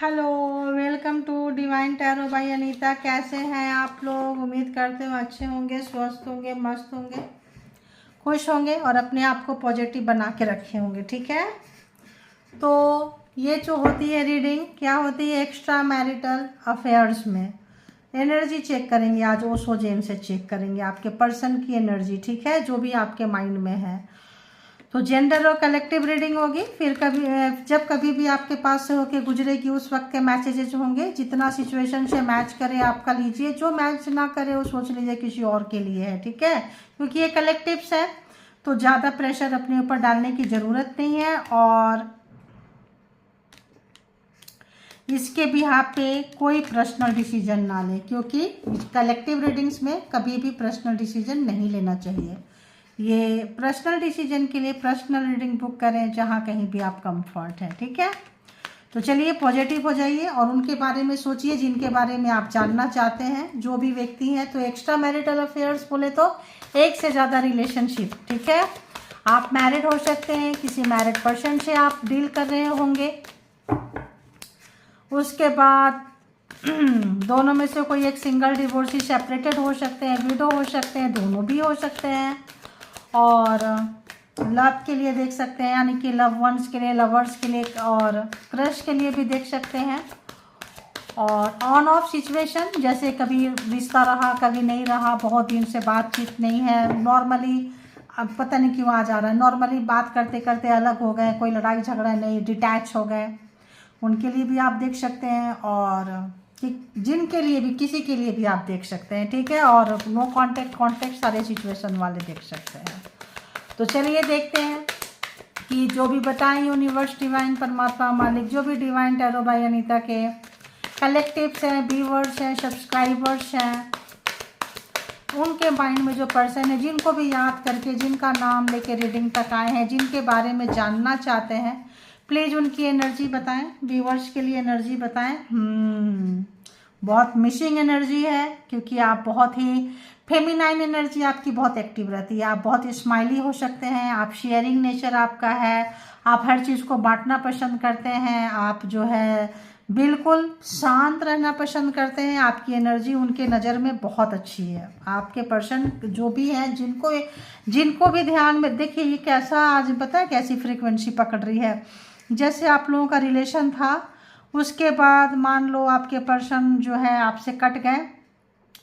Hello, welcome to divine tarot by Anita. कैसे हैं आप लोग? उम्मीद करते हो अच्छे होंगे, स्वस्थ होंगे, मस्त होंगे, खुश होंगे और अपने आप को पॉजिटिव बना के रखे होंगे। ठीक है, तो ये जो होती है रीडिंग, क्या होती है? एक्स्ट्रा मैरिटल अफेयर्स में एनर्जी चेक करेंगे। आज ओशो जेन से चेक करेंगे आपके पर्सन की एनर्जी। ठीक है, जो भी आपके माइंड में है। तो जेंडर और कलेक्टिव रीडिंग होगी। फिर जब कभी भी आपके पास से होके गुजरेगी उस वक्त के मैसेजेस होंगे। जितना सिचुएशन से मैच करे आपका लीजिए, जो मैच ना करे वो सोच लीजिए किसी और के लिए है। ठीक है, क्योंकि ये कलेक्टिव्स है तो ज़्यादा प्रेशर अपने ऊपर डालने की ज़रूरत नहीं है। और इसके बिहाफ पे कोई पर्सनल डिसीजन ना ले, क्योंकि कलेक्टिव रीडिंग्स में कभी भी पर्सनल डिसीजन नहीं लेना चाहिए। ये पर्सनल डिसीजन के लिए पर्सनल रीडिंग बुक करें जहाँ कहीं भी आप कंफर्ट है। ठीक है, तो चलिए पॉजिटिव हो जाइए और उनके बारे में सोचिए जिनके बारे में आप जानना चाहते हैं। जो भी व्यक्ति हैं, तो एक्स्ट्रा मैरिटल अफेयर्स बोले तो एक से ज़्यादा रिलेशनशिप। ठीक है, आप मैरिड हो सकते हैं, किसी मैरिड पर्सन से आप डील कर रहे होंगे। उसके बाद दोनों में से कोई एक सिंगल डिवोर्सी सेपरेटेड हो सकते हैं, विडो हो सकते हैं, दोनों भी हो सकते हैं। और लव के लिए देख सकते हैं, यानी कि लव वंस के लिए, लवर्स के लिए और क्रश के लिए भी देख सकते हैं। और ऑन ऑफ सिचुएशन, जैसे कभी रिश्ता रहा कभी नहीं रहा, बहुत दिन से बातचीत नहीं है, नॉर्मली अब पता नहीं क्यों आ जा रहा है, नॉर्मली बात करते करते अलग हो गए, कोई लड़ाई झगड़ा नहीं, डिटैच हो गए, उनके लिए भी आप देख सकते हैं। और जिनके लिए भी, किसी के लिए भी आप देख सकते हैं। ठीक है, और नो कॉन्टेक्ट सारे सिचुएशन वाले देख सकते हैं। तो चलिए देखते हैं कि जो भी बताएं यूनिवर्स, डिवाइन, परमात्मा, मालिक, जो भी डिवाइन टैरो बाय अनीता के कलेक्टिव्स हैं, व्यूअर्स हैं, सब्सक्राइबर्स हैं, उनके माइंड में जो पर्सन है, जिनको भी याद करके, जिनका नाम लेके रीडिंग तक आए हैं, जिनके बारे में जानना चाहते हैं, प्लीज़ उनकी एनर्जी बताएं। व्यूअर्स के लिए एनर्जी बताएं। बहुत मिसिंग एनर्जी है, क्योंकि आप बहुत ही फेमिनाइन एनर्जी आपकी बहुत एक्टिव रहती है। आप बहुत स्माइली हो सकते हैं, आप शेयरिंग नेचर आपका है, आप हर चीज़ को बांटना पसंद करते हैं, आप जो है बिल्कुल शांत रहना पसंद करते हैं। आपकी एनर्जी उनके नज़र में बहुत अच्छी है। आपके पर्सन जो भी हैं, जिनको भी ध्यान में देखिए, ये कैसा आज पता है कैसी फ्रीक्वेंसी पकड़ रही है। जैसे आप लोगों का रिलेशन था, उसके बाद मान लो आपके पर्सन जो है आपसे कट गए,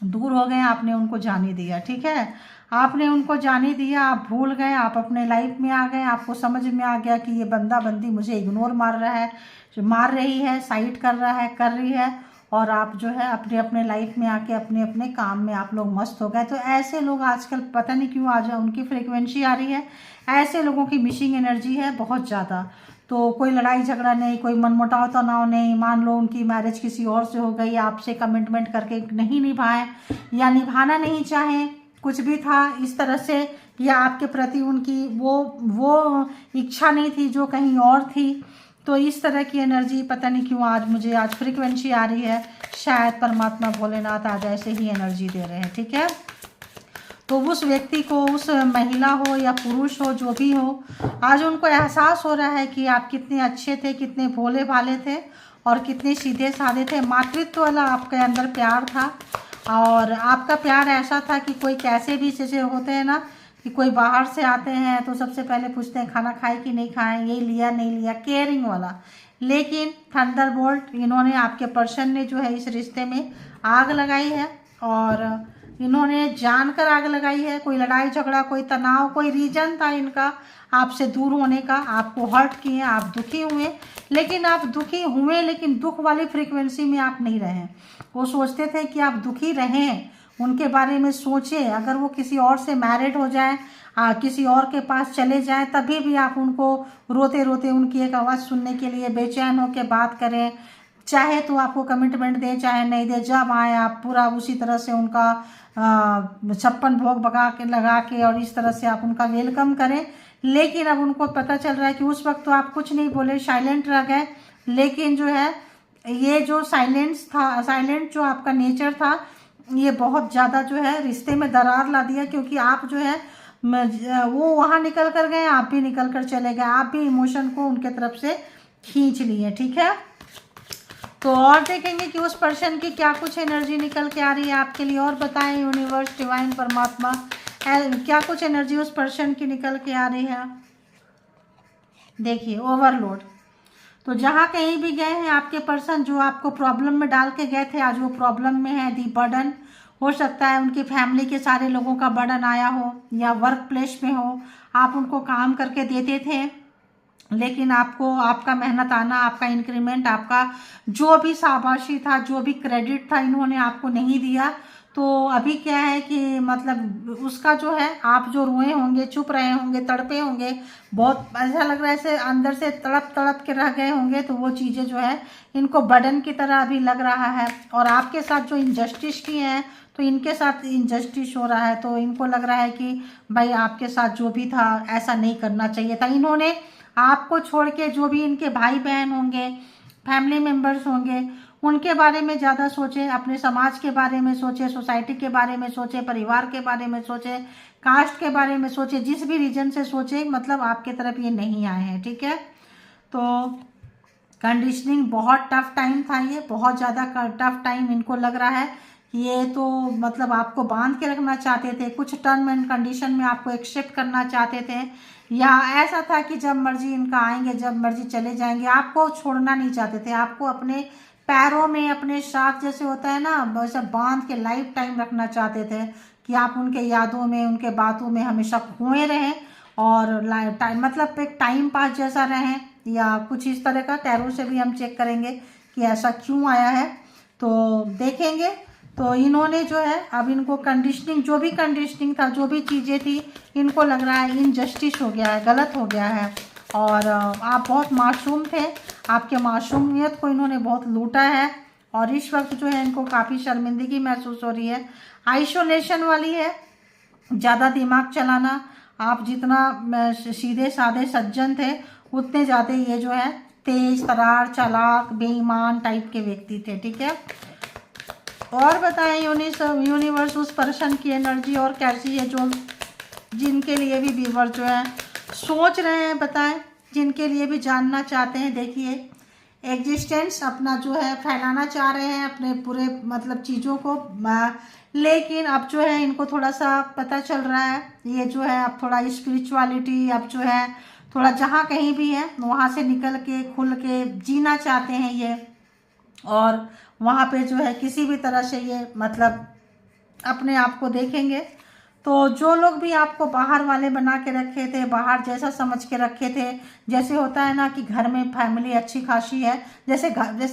दूर हो गए, आपने उनको जाने दिया। ठीक है, आपने उनको जाने दिया, आप भूल गए, आप अपने लाइफ में आ गए, आपको समझ में आ गया कि ये बंदा बंदी मुझे इग्नोर मार रहा है, मार रही है, साइड कर रहा है, कर रही है, और आप जो है अपने अपने लाइफ में आके अपने अपने काम में आप लोग मस्त हो गए। तो ऐसे लोग आजकल पता नहीं क्यों आज उनकी फ्रीक्वेंसी आ रही है। ऐसे लोगों की मिसिंग एनर्जी है बहुत ज़्यादा। तो कोई लड़ाई झगड़ा नहीं, कोई मनमुटाव तनाव नहीं। मान लो उनकी मैरिज किसी और से हो गई, आपसे कमिटमेंट करके नहीं निभाएं या निभाना नहीं चाहें, कुछ भी था इस तरह से, या आपके प्रति उनकी वो इच्छा नहीं थी जो कहीं और थी। तो इस तरह की एनर्जी पता नहीं क्यों आज फ्रीक्वेंसी आ रही है। शायद परमात्मा भोलेनाथ आज ऐसे ही एनर्जी दे रहे हैं। ठीक है, तो उस व्यक्ति को, उस महिला हो या पुरुष हो, जो भी हो, आज उनको एहसास हो रहा है कि आप कितने अच्छे थे, कितने भोले भाले थे और कितने सीधे साधे थे। मातृत्व वाला आपके अंदर प्यार था, और आपका प्यार ऐसा था कि कोई कैसे भी जैसे होते हैं ना, कि कोई बाहर से आते हैं तो सबसे पहले पूछते हैं खाना खाए कि नहीं खाए, ये लिया नहीं लिया, केयरिंग वाला। लेकिन थंडरबोल्ट, इन्होंने, आपके पर्सन ने जो है इस रिश्ते में आग लगाई है, और इन्होंने जानकर आग लगाई है। कोई लड़ाई झगड़ा, कोई तनाव, कोई रीजन था इनका आपसे दूर होने का, आपको हर्ट किए, आप दुखी हुए, लेकिन आप दुखी हुए लेकिन दुख वाली फ्रीक्वेंसी में आप नहीं रहे। वो सोचते थे कि आप दुखी रहें, उनके बारे में सोचें, अगर वो किसी और से मैरिड हो जाए, किसी और के पास चले जाएं, तभी भी आप उनको रोते रोते उनकी एक आवाज़ सुनने के लिए बेचैन होकर बात करें। चाहे तो आपको कमिटमेंट दे, चाहे नहीं दे, जब आए आप पूरा उसी तरह से उनका 56 भोग लगा के और इस तरह से आप उनका वेलकम करें। लेकिन अब उनको पता चल रहा है कि उस वक्त तो आप कुछ नहीं बोले, साइलेंट रह गए, लेकिन जो है ये जो साइलेंट जो आपका नेचर था, ये बहुत ज़्यादा जो है रिश्ते में दरार ला दिया। क्योंकि आप जो है वो वहाँ निकल कर गए, आप भी निकल कर चले गए, आप भी इमोशन को उनके तरफ से खींच लिए। ठीक है, तो और देखेंगे कि उस पर्सन की क्या कुछ एनर्जी निकल के आ रही है आपके लिए, और बताएं यूनिवर्स, डिवाइन, परमात्मा, क्या कुछ एनर्जी उस पर्सन की निकल के आ रही है। देखिए ओवरलोड। तो जहाँ कहीं भी गए हैं आपके पर्सन, जो आपको प्रॉब्लम में डाल के गए थे, आज वो प्रॉब्लम में है। दी बर्डन, हो सकता है उनकी फैमिली के सारे लोगों का बर्डन आया हो, या वर्क प्लेस में हो, आप उनको काम करके देते थे, लेकिन आपको आपका मेहनत आना, आपका इंक्रीमेंट, आपका जो भी शाबाशी था, जो भी क्रेडिट था, इन्होंने आपको नहीं दिया। तो अभी क्या है कि मतलब उसका जो है, आप जो रोए होंगे, चुप रहे होंगे, तड़पे होंगे, बहुत ऐसा लग रहा है ऐसे अंदर से तड़प तड़प के रह गए होंगे, तो वो चीज़ें जो है इनको बर्डन की तरह अभी लग रहा है। और आपके साथ जो इनजस्टिस की है, तो इनके साथ इनजस्टिस हो रहा है, तो इनको लग रहा है कि भाई आपके साथ जो भी था ऐसा नहीं करना चाहिए था। इन्होंने आपको छोड़ के जो भी इनके भाई बहन होंगे, फैमिली मेम्बर्स होंगे, उनके बारे में ज़्यादा सोचे, अपने समाज के बारे में सोचे, सोसाइटी के बारे में सोचे, परिवार के बारे में सोचे, कास्ट के बारे में सोचे, जिस भी रीजन से सोचे, मतलब आपके तरफ ये नहीं आए हैं। ठीक है, तो कंडीशनिंग बहुत टफ टाइम था, ये बहुत ज़्यादा टफ टाइम इनको लग रहा है। ये तो मतलब आपको बांध के रखना चाहते थे, कुछ टर्म एंड कंडीशन में आपको एक्सेप्ट करना चाहते थे, या ऐसा था कि जब मर्जी इनका आएंगे, जब मर्जी चले जाएंगे, आपको छोड़ना नहीं चाहते थे, आपको अपने पैरों में, अपने साथ जैसे होता है ना, वैसे बांध के लाइफ टाइम रखना चाहते थे, कि आप उनके यादों में, उनके बातों में हमेशा खोए रहें, और टाइम मतलब एक टाइम पास जैसा रहें, या कुछ इस तरह का। टैरो से भी हम चेक करेंगे कि ऐसा क्यों आया है, तो देखेंगे। तो इन्होंने जो है, अब इनको कंडीशनिंग, जो भी कंडीशनिंग था, जो भी चीज़ें थी, इनको लग रहा है इनजस्टिस हो गया है, गलत हो गया है। और आप बहुत मासूम थे, आपके मासूमियत को इन्होंने बहुत लूटा है, और इस वक्त जो है इनको काफ़ी शर्मिंदगी महसूस हो रही है। आइसोलेशन वाली है, ज़्यादा दिमाग चलाना, आप जितना सीधे साधे सज्जन थे, उतने ज़्यादा ये जो है तेज तरार, चालाक, बेईमान टाइप के व्यक्ति थे। ठीक है, और बताएं यूनिवर्स उस पर्सन की एनर्जी और कैसी है, जो जिनके लिए भी व्यूवर जो है सोच रहे हैं, बताएं, जिनके लिए भी जानना चाहते हैं। देखिए एग्जिस्टेंस अपना जो है फैलाना चाह रहे हैं, अपने पूरे मतलब चीज़ों को, लेकिन अब जो है इनको थोड़ा सा पता चल रहा है, ये जो है अब थोड़ा स्पिरिचुअलिटी, अब जो है थोड़ा जहाँ कहीं भी है वहाँ से निकल के खुल के जीना चाहते हैं ये, और वहाँ पे जो है किसी भी तरह से ये मतलब अपने आप को देखेंगे। तो जो लोग भी आपको बाहर वाले बना के रखे थे, बाहर जैसा समझ के रखे थे, जैसे होता है ना कि घर में फैमिली अच्छी खासी है, जैसे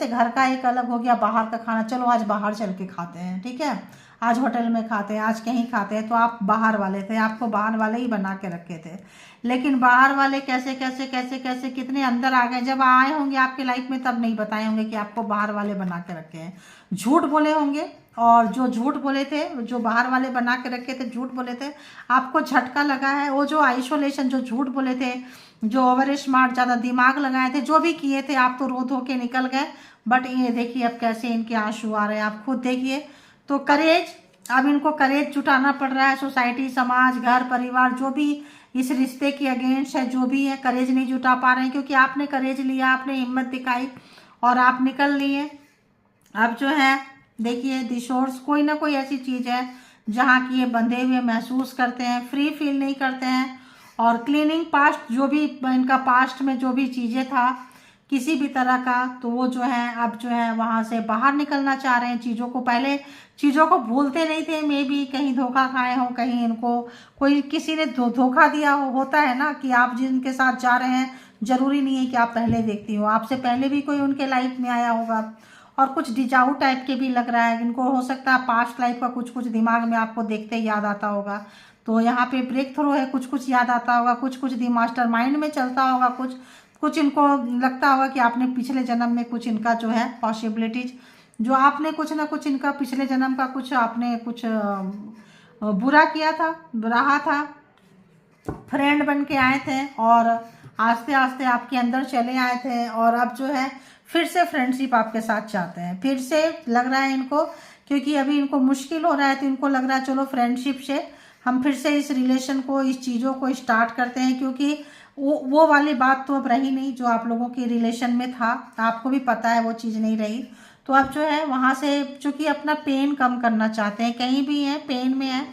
घर का एक अलग हो गया, बाहर का खाना, चलो आज बाहर चल के खाते हैं, ठीक है, आज होटल में खाते हैं, आज कहीं खाते हैं, तो आप बाहर वाले थे, आपको बाहर वाले ही बना के रखे थे। लेकिन बाहर वाले कैसे कैसे कैसे कैसे कितने अंदर आ गए, जब आए होंगे आपके लाइफ में तब नहीं बताए होंगे कि आपको बाहर वाले बना के रखे हैं, झूठ बोले होंगे, और जो झूठ बोले थे, जो बाहर वाले बना के रखे थे, झूठ बोले थे, आपको झटका लगा है। वो जो आइसोलेशन, जो झूठ बोले थे, जो ओवर स्मार्ट, ज़्यादा दिमाग लगाए थे, जो भी किए थे, आप तो रो धो के निकल गए। बट ये देखिए अब कैसे इनके आंसू आ रहे हैं, आप खुद देखिए। तो करेज, अब इनको करेज जुटाना पड़ रहा है, सोसाइटी, समाज, घर, परिवार, जो भी इस रिश्ते के अगेंस्ट है, जो भी है, करेज नहीं जुटा पा रहे हैं, क्योंकि आपने करेज लिया, आपने हिम्मत दिखाई, और आप निकल लिए। अब जो है देखिए दिशोर्स, कोई ना कोई ऐसी चीज़ है जहाँ की ये बंधे हुए महसूस करते हैं, फ्री फील नहीं करते हैं। और क्लीनिंग पास्ट, जो भी इनका पास्ट में जो भी चीज़ें था किसी भी तरह का, तो वो जो है अब जो है वहाँ से बाहर निकलना चाह रहे हैं। चीज़ों को, पहले चीज़ों को भूलते नहीं थे, मे बी कहीं धोखा खाए हो, कहीं इनको कोई किसी ने धोखा दिया हो। होता है ना कि आप जिनके साथ जा रहे हैं, ज़रूरी नहीं है कि आप पहले व्यक्ति हो, आपसे पहले भी कोई उनके लाइफ में आया होगा। और कुछ डिजाऊ टाइप के भी लग रहा है, इनको हो सकता है पास्ट लाइफ का कुछ कुछ दिमाग में आपको देखते ही याद आता होगा। तो यहाँ पे ब्रेक थ्रू है, कुछ कुछ याद आता होगा, कुछ कुछ मास्टर माइंड में चलता होगा, कुछ कुछ इनको लगता होगा कि आपने पिछले जन्म में कुछ इनका जो है पॉसिबिलिटीज, जो आपने कुछ ना कुछ इनका पिछले जन्म का कुछ आपने कुछ बुरा किया था, रहा था, फ्रेंड बन के आए थे, और आस्ते आस्ते आपके अंदर चले आए थे, और अब जो है फिर से फ्रेंडशिप आपके साथ चाहते हैं। फिर से लग रहा है इनको, क्योंकि अभी इनको मुश्किल हो रहा है, तो इनको लग रहा है चलो फ्रेंडशिप से हम फिर से इस रिलेशन को, इस चीज़ों को स्टार्ट करते हैं, क्योंकि वो वाली बात तो अब रही नहीं, जो आप लोगों के रिलेशन में था, आपको भी पता है वो चीज़ नहीं रही। तो अब जो है वहाँ से चूँकि अपना पेन कम करना चाहते हैं, कहीं भी हैं पेन में है,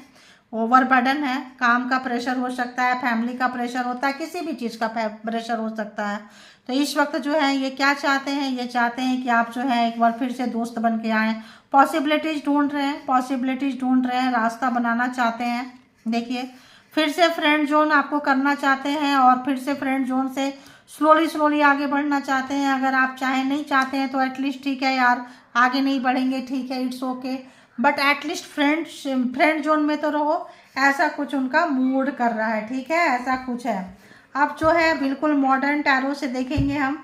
ओवरबर्डन है, काम का प्रेशर हो सकता है, फैमिली का प्रेशर होता है, किसी भी चीज़ का प्रेशर हो सकता है। तो इस वक्त जो है ये क्या चाहते हैं, ये चाहते हैं कि आप जो है एक बार फिर से दोस्त बन के आएँ, पॉसिबिलिटीज़ ढूंढ रहे हैं, पॉसिबिलिटीज़ ढूंढ रहे हैं, रास्ता बनाना चाहते हैं। देखिए फिर से फ्रेंड जोन आपको करना चाहते हैं और फिर से फ्रेंड जोन से स्लोली स्लोली आगे बढ़ना चाहते हैं। अगर आप चाहे नहीं चाहते हैं तो एटलीस्ट ठीक है यार, आगे नहीं बढ़ेंगे ठीक है, it's okay, but at least friend zone में तो रहो, ऐसा कुछ उनका मूड कर रहा है। ठीक है, ऐसा कुछ है। अब जो है बिल्कुल मॉडर्न टैरो से देखेंगे हम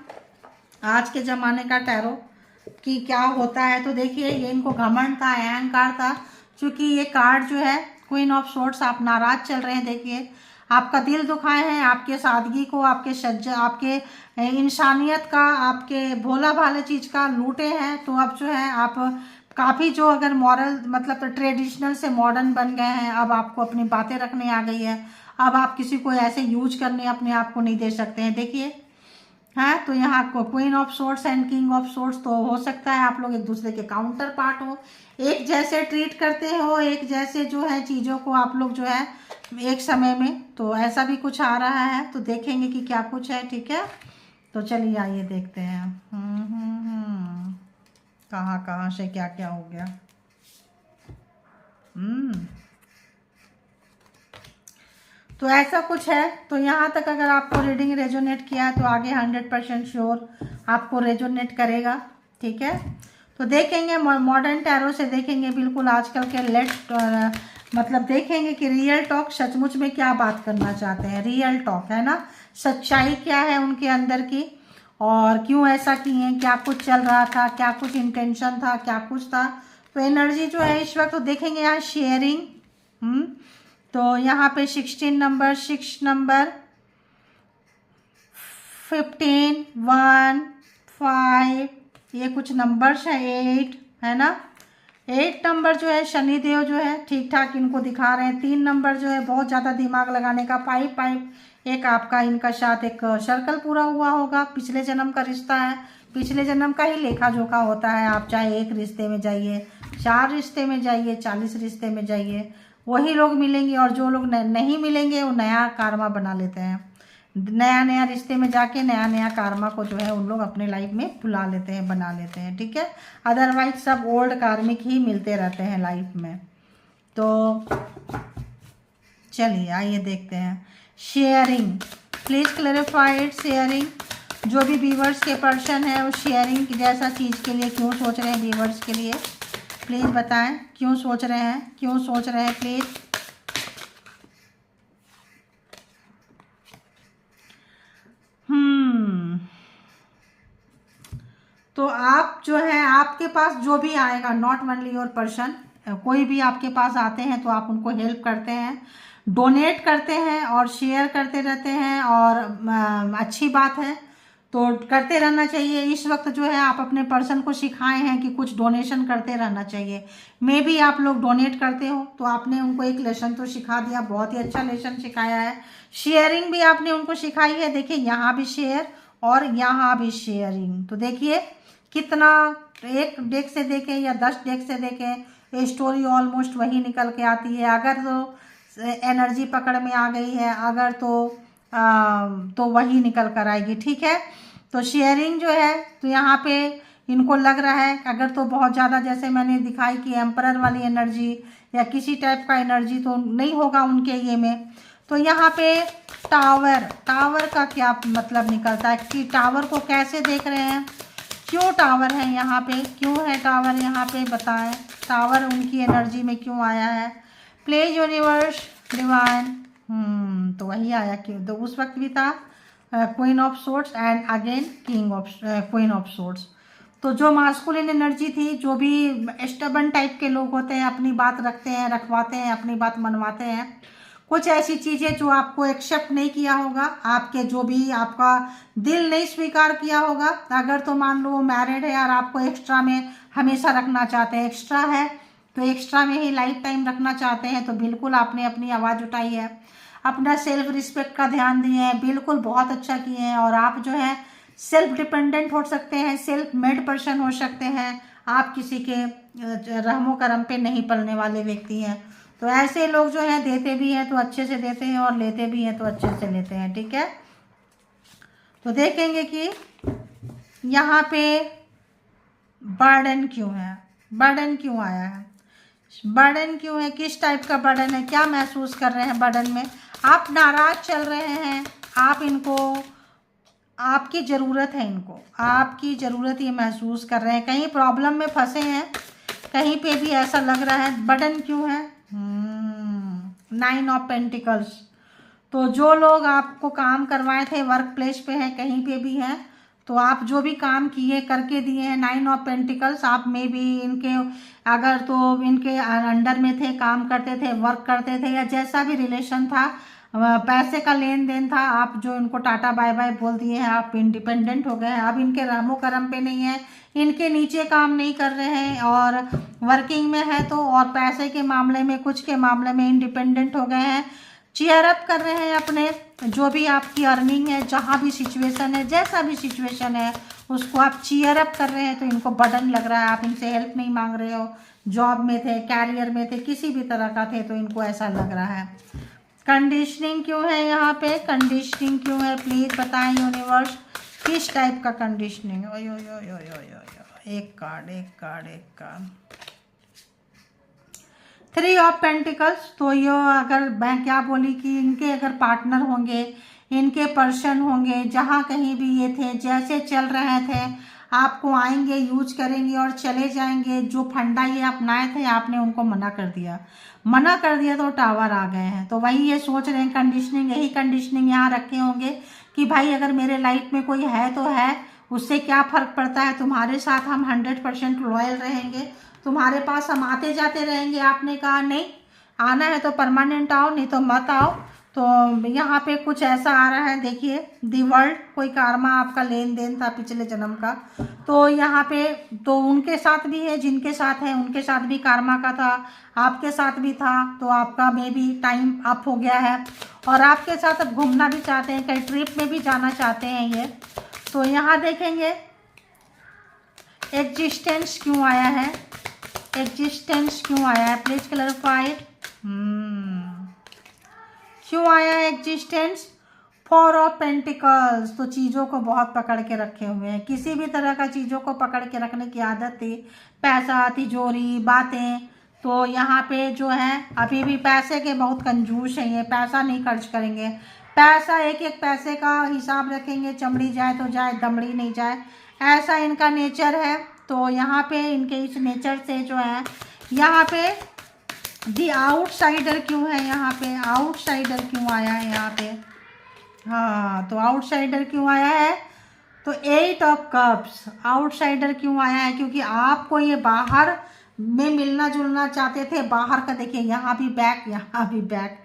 आज के ज़माने का टैरो कि क्या होता है। तो देखिए ये इनको घमंड था, अहंकार था, क्योंकि ये कार्ड जो है क्वीन ऑफ सोर्ड्स, आप नाराज चल रहे हैं। देखिए आपका दिल दुखाए हैं, आपके सादगी को, आपके सज्जा, आपके इंसानियत का, आपके भोला भाला चीज़ का लूटे हैं। तो अब जो है आप काफ़ी जो अगर मॉरल मतलब ट्रेडिशनल से मॉडर्न बन गए हैं, अब आपको अपनी बातें रखने आ गई है, अब आप किसी को ऐसे यूज करने अपने आप को नहीं दे सकते हैं। देखिए हाँ, तो यहाँ को queen of swords and king of swords, तो हो सकता है आप लोग एक दूसरे के काउंटर पार्ट हो, एक जैसे ट्रीट करते हो, एक जैसे जो है चीज़ों को आप लोग जो है एक समय में, तो ऐसा भी कुछ आ रहा है। तो देखेंगे कि क्या कुछ है। ठीक है, तो चलिए आइए देखते हैं कहाँ कहाँ से क्या क्या हो गया। तो ऐसा कुछ है। तो यहाँ तक अगर आपको रीडिंग रेजोनेट किया है तो आगे 100% श्योर आपको रेजोनेट करेगा। ठीक है, तो देखेंगे मॉडर्न टैरो से, देखेंगे बिल्कुल आजकल के मतलब देखेंगे कि रियल टॉक सचमुच में क्या बात करना चाहते हैं। रियल टॉक है ना, सच्चाई क्या है उनके अंदर की, और क्यों ऐसा किए, क्या कुछ चल रहा था, क्या कुछ इंटेंशन था, क्या कुछ था। तो एनर्जी जो है इस वक्त तो देखेंगे यहाँ शेयरिंग। तो यहाँ पे 16 नंबर, 6 नंबर, 15, 1, 5, ये कुछ नंबर्स हैं, 8 है ना। 8 नंबर जो है शनिदेव जो है ठीक ठाक इनको दिखा रहे हैं। 3 नंबर जो है बहुत ज़्यादा दिमाग लगाने का, 5, एक आपका इनका साथ एक सर्कल पूरा हुआ होगा, पिछले जन्म का रिश्ता है, पिछले जन्म का ही लेखा जोखा होता है। आप चाहे एक रिश्ते में जाइए, 4 रिश्ते में जाइए, 40 रिश्ते में जाइए, वही लोग मिलेंगे, और जो लोग नहीं मिलेंगे वो नया कार्मा बना लेते हैं। नया नया रिश्ते में जाके नया नया कार्मा को जो है उन लोग अपने लाइफ में बुला लेते हैं, बना लेते हैं। ठीक है, अदरवाइज सब ओल्ड कार्मिक ही मिलते रहते हैं लाइफ में। तो चलिए आइए देखते हैं शेयरिंग, प्लीज़ क्लैरिफाइड शेयरिंग। जो भी व्यूवर्स के पर्सन है वो शेयरिंग की जैसा चीज़ के लिए क्यों सोच रहे हैं, व्यूवर्स के लिए प्लीज़ बताएं क्यों सोच रहे हैं, क्यों सोच रहे हैं प्लीज़। तो आप जो है आपके पास जो भी आएगा, नॉट ओनली योर पर्सन, कोई भी आपके पास आते हैं तो आप उनको हेल्प करते हैं, डोनेट करते हैं और शेयर करते रहते हैं, और अच्छी बात है, तो करते रहना चाहिए। इस वक्त जो है आप अपने पर्सन को सिखाए हैं कि कुछ डोनेशन करते रहना चाहिए। मे बी आप लोग डोनेट करते हो तो आपने उनको एक लेसन तो सिखा दिया, बहुत ही अच्छा लेसन सिखाया है। शेयरिंग भी आपने उनको सिखाई है। देखिए यहाँ भी शेयर और यहाँ भी शेयरिंग। तो देखिए कितना, एक डेक से देखें या 10 डेक से देखें, ये स्टोरी ऑलमोस्ट वही निकल के आती है। अगर तो एनर्जी पकड़ में आ गई है, अगर तो वही निकल कर आएगी। ठीक है, तो शेयरिंग जो है तो यहाँ पे इनको लग रहा है अगर तो बहुत ज़्यादा, जैसे मैंने दिखाई कि एम्परर वाली एनर्जी या किसी टाइप का एनर्जी तो नहीं होगा उनके ये में। तो यहाँ पे टावर का क्या मतलब निकलता है कि टावर को कैसे देख रहे हैं, क्यों टावर है यहाँ पे, क्यों है टावर यहाँ पे, बताएं टावर उनकी एनर्जी में क्यों आया है। प्लीज यूनिवर्स डिवाइन, तो वही आया क्यों, तो उस वक्त भी था queen of swords and again queen of swords. तो जो मास्कुलिन एनर्जी थी, जो भी स्टबन टाइप के लोग होते हैं, अपनी बात रखते हैं, रखवाते हैं, अपनी बात मनवाते हैं, कुछ ऐसी चीज़ें जो आपको एक्सेप्ट नहीं किया होगा, आपके जो भी आपका दिल नहीं स्वीकार किया होगा। अगर तो मान लो वो मैरिड है और आपको एक्स्ट्रा में हमेशा रखना चाहते हैं, एक्स्ट्रा है तो एक्स्ट्रा में ही लाइफ टाइम रखना चाहते हैं, तो बिल्कुल आपने अपनी आवाज़ उठाई है। अपना सेल्फ रिस्पेक्ट का ध्यान दिए हैं, बिल्कुल बहुत अच्छा किए हैं। और आप जो है सेल्फ डिपेंडेंट हो सकते हैं, सेल्फ मेड पर्सन हो सकते हैं, आप किसी के रहमो करम पे नहीं पलने वाले व्यक्ति हैं। तो ऐसे लोग जो है देते भी हैं तो अच्छे से देते हैं और लेते भी हैं तो अच्छे से लेते हैं, ठीक है। तो देखेंगे कि यहाँ पे बर्डन क्यों है, बर्डन क्यों आया है, बर्डन क्यों है, किस टाइप का बर्डन है, क्या महसूस कर रहे हैं बर्डन में। आप नाराज चल रहे हैं, आप इनको, आपकी ज़रूरत है, इनको आपकी ज़रूरत ये महसूस कर रहे हैं, कहीं प्रॉब्लम में फंसे हैं, कहीं पे भी ऐसा लग रहा है। बर्डन क्यों है, 9 ऑफ पेंटिकल्स। तो जो लोग आपको काम करवाए थे, वर्क प्लेस पे हैं, कहीं पे भी हैं, तो आप जो भी काम किए करके दिए हैं, 9 ऑफ पेंटिकल्स। आप में भी इनके अगर तो इनके अंडर में थे, काम करते थे, वर्क करते थे, या जैसा भी रिलेशन था, पैसे का लेन देन था, आप जो इनको टाटा बाय बाय बोल दिए हैं, आप इंडिपेंडेंट हो गए हैं, अब इनके रामो करम पे नहीं है, इनके नीचे काम नहीं कर रहे हैं और वर्किंग में है तो, और पैसे के मामले में, कुछ के मामले में इंडिपेंडेंट हो गए हैं, चीयर अप कर रहे हैं अपने जो भी आपकी अर्निंग है, जहाँ भी सिचुएशन है, जैसा भी सिचुएशन है उसको आप चीयर अप कर रहे हैं। तो इनको बर्डन लग रहा है, आप इनसे हेल्प नहीं मांग रहे हो, जॉब में थे, कैरियर में थे, किसी भी तरह का थे, तो इनको ऐसा लग रहा है। कंडीशनिंग क्यों है यहाँ पे, कंडीशनिंग क्यों है, प्लीज़ बताएं यूनिवर्स, किस टाइप का कंडीशनिंग। ओ यो यो यो यो यो यो, एक कार्ड, एक कार्ड, एक कार्ड, 3 ऑफ पेंटिकल्स। तो ये अगर मैं क्या बोली कि इनके अगर पार्टनर होंगे, इनके पर्सन होंगे, जहाँ कहीं भी ये थे, जैसे चल रहे थे, आपको आएंगे, यूज करेंगे और चले जाएंगे। जो फंडा ये अपनाए थे, आपने उनको मना कर दिया, मना कर दिया तो टावर आ गए हैं। तो वही ये सोच रहे हैं, कंडीशनिंग, यही कंडीशनिंग यहाँ रखे होंगे कि भाई अगर मेरे लाइफ में कोई है तो है, उससे क्या फ़र्क पड़ता है, तुम्हारे साथ हम 100% लॉयल रहेंगे, तुम्हारे पास हम आते जाते रहेंगे। आपने कहा नहीं, आना है तो परमानेंट आओ, नहीं तो मत आओ। तो यहाँ पे कुछ ऐसा आ रहा है, देखिए दी वर्ल्ड, कोई कार्मा आपका लेन देन था पिछले जन्म का, तो यहाँ पे तो उनके साथ भी है, जिनके साथ है उनके साथ भी कार्मा का था, आपके साथ भी था, तो आपका में भी टाइम अप हो गया है और आपके साथ अब घूमना भी चाहते हैं, कहीं ट्रिप में भी जाना चाहते हैं ये। तो यहाँ देखेंगे एग्जिस्टेंस क्यों आया है, एग्जिस्टेंस क्यों आया है, प्लीज क्लैरिफाई। क्यों आया है एग्जिस्टेंस, 4 ऑफ पेंटिकल्स। तो चीज़ों को बहुत पकड़ के रखे हुए हैं, किसी भी तरह का चीज़ों को पकड़ के रखने की आदत थी, पैसा, तिजोरी, बातें। तो यहाँ पे जो है अभी भी पैसे के बहुत कंजूस हैं, ये पैसा नहीं खर्च करेंगे, पैसा एक एक पैसे का हिसाब रखेंगे, चमड़ी जाए तो जाए, दमड़ी नहीं जाए, ऐसा इनका नेचर है। तो यहाँ पे इनके इस नेचर से जो है, यहाँ पे दी आउटसाइडर क्यों है, यहाँ पे आउटसाइडर क्यों आया है यहाँ पे, हाँ तो आउटसाइडर क्यों आया है, तो 8 ऑफ कप्स, आउटसाइडर क्यों आया है, क्योंकि आपको ये बाहर में मिलना जुलना चाहते थे, बाहर का देखिए, यहाँ भी बैक, यहाँ भी बैक,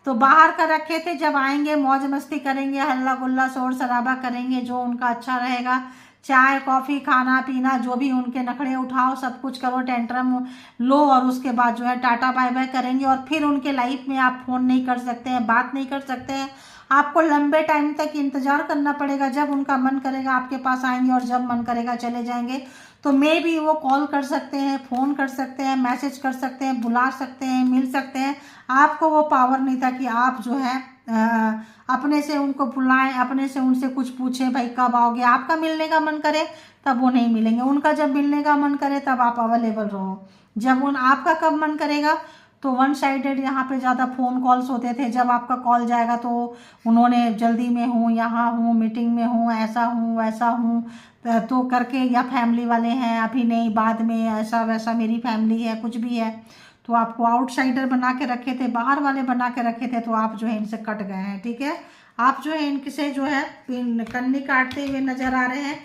तो बाहर का रखे थे, जब आएंगे मौज मस्ती करेंगे, हल्ला गुल्ला शोर शराबा करेंगे, जो उनका अच्छा रहेगा, चाय कॉफ़ी खाना पीना, जो भी उनके नखड़े उठाओ, सब कुछ करो, टेंट्रम लो, और उसके बाद जो है टाटा बाय बाय करेंगे। और फिर उनके लाइफ में आप फ़ोन नहीं कर सकते हैं, बात नहीं कर सकते हैं, आपको लंबे टाइम तक इंतज़ार करना पड़ेगा, जब उनका मन करेगा आपके पास आएंगे और जब मन करेगा चले जाएंगे। तो मे भी वो कॉल कर सकते हैं, फ़ोन कर सकते हैं, मैसेज कर सकते हैं, बुला सकते हैं, मिल सकते हैं, आपको वो पावर नहीं था कि आप जो है अपने से उनको बुलाएं, अपने से उनसे कुछ पूछें, भाई कब आओगे, आपका मिलने का मन करे तब वो नहीं मिलेंगे, उनका जब मिलने का मन करे तब आप अवेलेबल रहो, जब उन आपका कब मन करेगा। तो वन साइडेड यहाँ पे ज़्यादा फ़ोन कॉल्स होते थे, जब आपका कॉल जाएगा तो उन्होंने जल्दी में हूँ, यहाँ हूँ, मीटिंग में हूँ, ऐसा हूँ वैसा हूँ तो करके, या फैमिली वाले हैं, अभी नहीं बाद में, ऐसा वैसा मेरी फैमिली है, कुछ भी है। तो आपको आउटसाइडर बना के रखे थे, बाहर वाले बना के रखे थे, तो आप जो है इनसे कट गए हैं, ठीक है। आप जो है इनसे जो है कन्नी काटते हुए नज़र आ रहे हैं,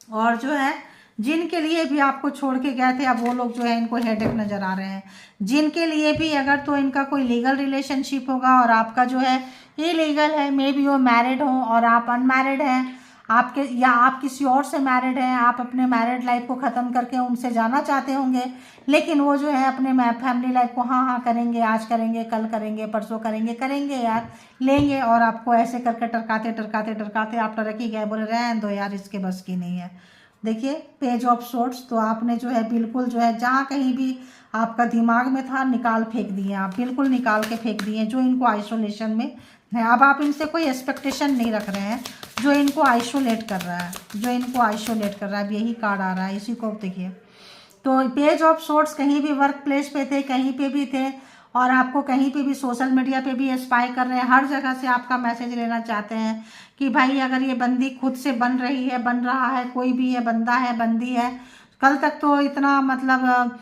और जो है जिनके लिए भी आपको छोड़ के गए थे, अब वो लोग जो है इनको हेडेक नज़र आ रहे हैं। जिनके लिए भी अगर तो इनका कोई लीगल रिलेशनशिप होगा और आपका जो है इलीगल है, मे बी वो मैरिड हो और आप अनमैरिड हैं, आपके, या आप किसी और से मैरिड हैं, आप अपने मैरिड लाइफ को ख़त्म करके उनसे जाना चाहते होंगे, लेकिन वो जो है अपने फैमिली लाइफ को हाँ हाँ करेंगे, आज करेंगे, कल करेंगे, परसों करेंगे, करेंगे यार, लेंगे, और आपको ऐसे करके टरकाते टरकाते टरकाते आप टरक ही गए, बोले रहने दो यार, इसके बस की नहीं है। देखिए पेज ऑफ सोर्ट्स, तो आपने जो है बिल्कुल जो है जहाँ कहीं भी आपका दिमाग में था निकाल फेंक दिए, आप बिल्कुल निकाल के फेंक दिए, जो इनको आइसोलेशन में है। अब आप इनसे कोई एक्सपेक्टेशन नहीं रख रहे हैं, जो इनको आइसोलेट कर रहा है, जो इनको आइसोलेट कर रहा है, अब यही कार्ड आ रहा है, इसी को देखिए। तो पेज ऑफ सोर्ट्स, कहीं भी वर्क प्लेस पे थे, कहीं पे भी थे, और आपको कहीं पे भी सोशल मीडिया पे भी स्पाई कर रहे हैं, हर जगह से आपका मैसेज लेना चाहते हैं कि भाई अगर ये बंदी खुद से बन रही है, बन रहा है, कोई भी है, बंदा है, बंदी है, कल तक तो इतना मतलब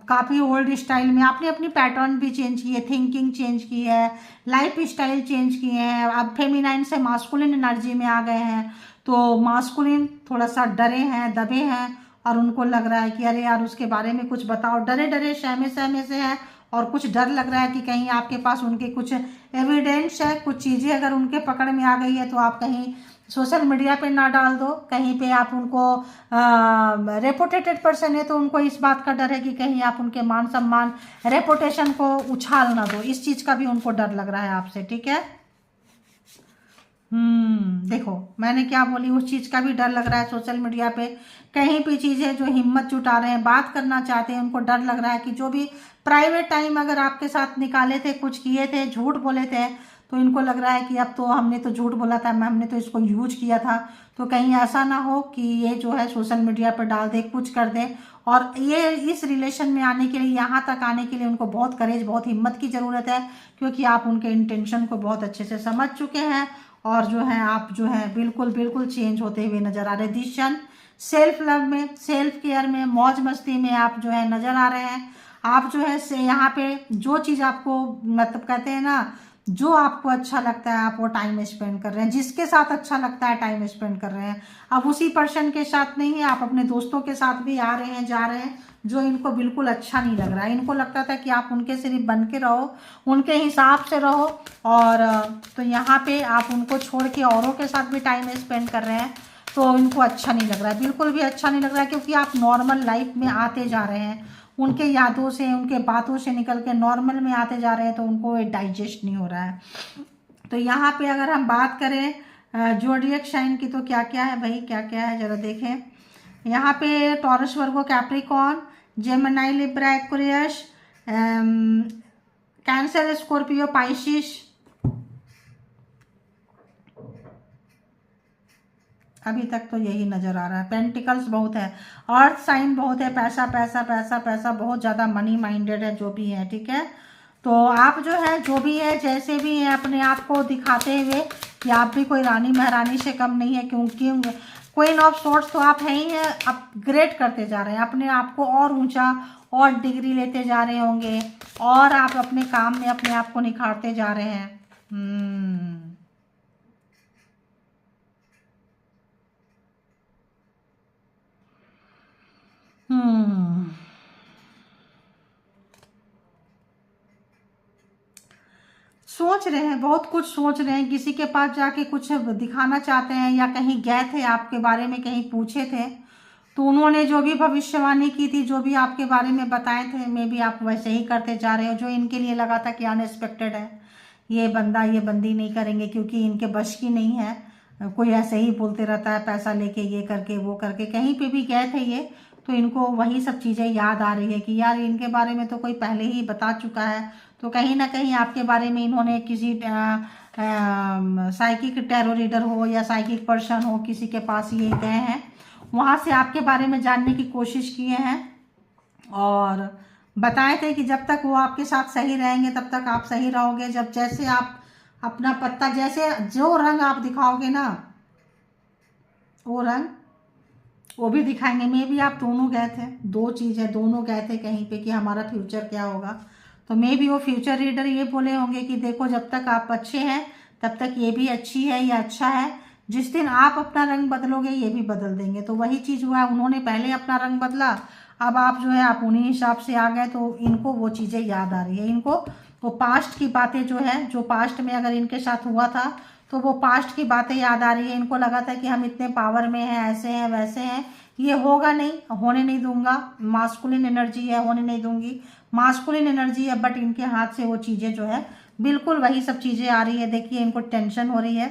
काफ़ी ओल्ड स्टाइल में आपने अपनी पैटर्न भी चेंज की है, थिंकिंग चेंज की है, लाइफ स्टाइल चेंज किए हैं, अब फेमिनाइन से मास्कुलिन एनर्जी में आ गए हैं। तो मास्कुलिन थोड़ा सा डरे हैं, दबे हैं, और उनको लग रहा है कि अरे यार उसके बारे में कुछ बताओ, डरे डरे सहमे सहमे से है, और कुछ डर लग रहा है कि कहीं आपके पास उनके कुछ एविडेंस है, कुछ चीज़ें अगर उनके पकड़ में आ गई है तो आप कहीं सोशल मीडिया पे ना डाल दो, कहीं पे आप उनको रेपुटेटेड पर्सन है तो उनको इस बात का डर है कि कहीं आप उनके मान सम्मान, रेपुटेशन को उछाल ना दो, इस चीज़ का भी उनको डर लग रहा है आपसे, ठीक है। देखो मैंने क्या बोली, उस चीज़ का भी डर लग रहा है, सोशल मीडिया पे कहीं भी चीज़ें जो हिम्मत जुटा रहे हैं, बात करना चाहते हैं, उनको डर लग रहा है कि जो भी प्राइवेट टाइम अगर आपके साथ निकाले थे, कुछ किए थे, झूठ बोले थे, तो इनको लग रहा है कि अब तो हमने तो झूठ बोला था, हमने तो इसको यूज किया था, तो कहीं ऐसा ना हो कि ये जो है सोशल मीडिया पर डाल दे, कुछ कर दे। और ये इस रिलेशन में आने के लिए, यहाँ तक आने के लिए उनको बहुत करेज, बहुत हिम्मत की ज़रूरत है, क्योंकि आप उनके इंटेंशन को बहुत अच्छे से समझ चुके हैं, और जो है आप जो है बिल्कुल बिल्कुल चेंज होते हुए नज़र आ रहे हैं। डिसीजन, सेल्फ लव में, सेल्फ केयर में, मौज मस्ती में आप जो है नज़र आ रहे हैं। आप जो है से यहाँ पे जो चीज़ आपको मतलब कहते हैं ना, जो आपको अच्छा लगता है आप वो टाइम स्पेंड कर रहे हैं, जिसके साथ अच्छा लगता है टाइम स्पेंड कर रहे हैं। अब उसी पर्सन के साथ नहीं है, आप अपने दोस्तों के साथ भी आ रहे हैं, जा रहे हैं, जो इनको बिल्कुल अच्छा नहीं लग रहा है। इनको लगता था कि आप उनके सिर्फ बन के रहो, उनके हिसाब से रहो, और तो यहाँ पे आप उनको छोड़ के औरों के साथ भी टाइम स्पेंड कर रहे हैं, तो इनको अच्छा नहीं लग रहा है, बिल्कुल भी अच्छा नहीं लग रहा है, क्योंकि आप नॉर्मल लाइफ में आते जा रहे हैं, उनके यादों से, उनके बातों से निकल के नॉर्मल में आते जा रहे हैं, तो उनको डाइजेस्ट नहीं हो रहा है। तो यहाँ पे अगर हम बात करें ज़ोडिएक साइन की, तो क्या क्या है भाई, क्या क्या है ज़रा देखें। यहाँ पे Taurus, Virgo, Capricorn, Gemini, Libra, Aquarius, Cancer, Scorpio, Pisces, अभी तक तो यही नज़र आ रहा है। पेंटिकल्स बहुत है, अर्थ साइन बहुत है, पैसा पैसा पैसा पैसा, बहुत ज़्यादा मनी माइंडेड है जो भी है, ठीक है। तो आप जो है, जो भी है, जैसे भी है, अपने आप को दिखाते हुए कि आप भी कोई रानी महारानी से कम नहीं है, क्योंकि क्वीन ऑफ सोर्ट्स तो आप हैं ही हैं, अपग्रेड करते जा रहे हैं अपने आप को, और ऊंचा और डिग्री लेते जा रहे होंगे, और आप अपने काम में अपने आप को निखारते जा रहे हैं। सोच रहे हैं, बहुत कुछ सोच रहे हैं, किसी के पास जाके कुछ दिखाना चाहते हैं, या कहीं गए थे आपके बारे में, कहीं पूछे थे, तो उन्होंने जो भी भविष्यवाणी की थी, जो भी आपके बारे में बताए थे, मे भी आप वैसे ही करते जा रहे हो, जो इनके लिए लगा था कि अनएक्सपेक्टेड है, ये बंदा ये बंदी नहीं करेंगे क्योंकि इनके बश की नहीं है, कोई ऐसे ही बोलते रहता है, पैसा लेके, ये करके, वो करके, कहीं पे भी गए थे ये, तो इनको वही सब चीज़ें याद आ रही है कि यार इनके बारे में तो कोई पहले ही बता चुका है, तो कहीं ना कहीं आपके बारे में इन्होंने किसी साइकिक टैरो रीडर हो या साइकिक पर्सन हो, किसी के पास ये गए हैं, वहाँ से आपके बारे में जानने की कोशिश किए हैं, और बताए थे कि जब तक वो आपके साथ सही रहेंगे तब तक आप सही रहोगे, जब जैसे आप अपना पत्ता, जैसे जो रंग आप दिखाओगे ना, वो रंग वो भी दिखाएंगे। मे भी आप दोनों गए थे, दो चीज़ है, दोनों गए थे कहीं पे कि हमारा फ्यूचर क्या होगा, तो मे भी वो फ्यूचर रीडर ये बोले होंगे कि देखो जब तक आप अच्छे हैं तब तक ये भी अच्छी है या अच्छा है, जिस दिन आप अपना रंग बदलोगे ये भी बदल देंगे। तो वही चीज़ हुआ, उन्होंने पहले अपना रंग बदला, अब आप जो है आप उन्हीं हिसाब से आ गए, तो इनको वो चीज़ें याद आ रही है, इनको वो पास्ट की बातें जो है, जो पास्ट में अगर इनके साथ हुआ था तो वो पास्ट की बातें याद आ रही है। इनको लगा था कि हम इतने पावर में हैं, ऐसे हैं वैसे हैं, ये होगा नहीं, होने नहीं दूंगा, मास्कुलिन एनर्जी है, होने नहीं दूंगी, मास्कुलिन एनर्जी है, बट इनके हाथ से वो चीज़ें जो है बिल्कुल वही सब चीज़ें आ रही है। देखिए इनको टेंशन हो रही है।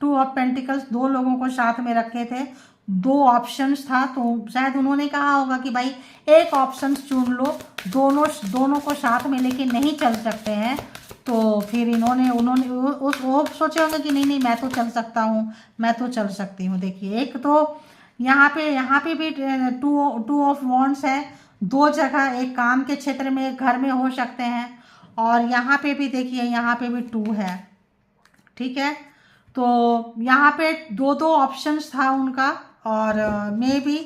2 ऑफ पेंटिकल्स, 2 लोगों को साथ में रखे थे, 2 ऑप्शंस था, तो शायद उन्होंने कहा होगा कि भाई एक ऑप्शन चुन लो, दोनों को साथ में लेके नहीं चल सकते हैं। तो फिर उन्होंने वो सोचे होंगे कि नहीं नहीं मैं तो चल सकता हूँ, मैं तो चल सकती हूँ। देखिए एक तो यहाँ पे भी 2 ऑफ वॉन्ड्स है, 2 जगह, एक काम के क्षेत्र में, एक घर में हो सकते हैं। और यहाँ पे भी देखिए, यहाँ पे भी 2 है, ठीक है। तो यहाँ पे 2 ऑप्शंस था उनका, और मे भी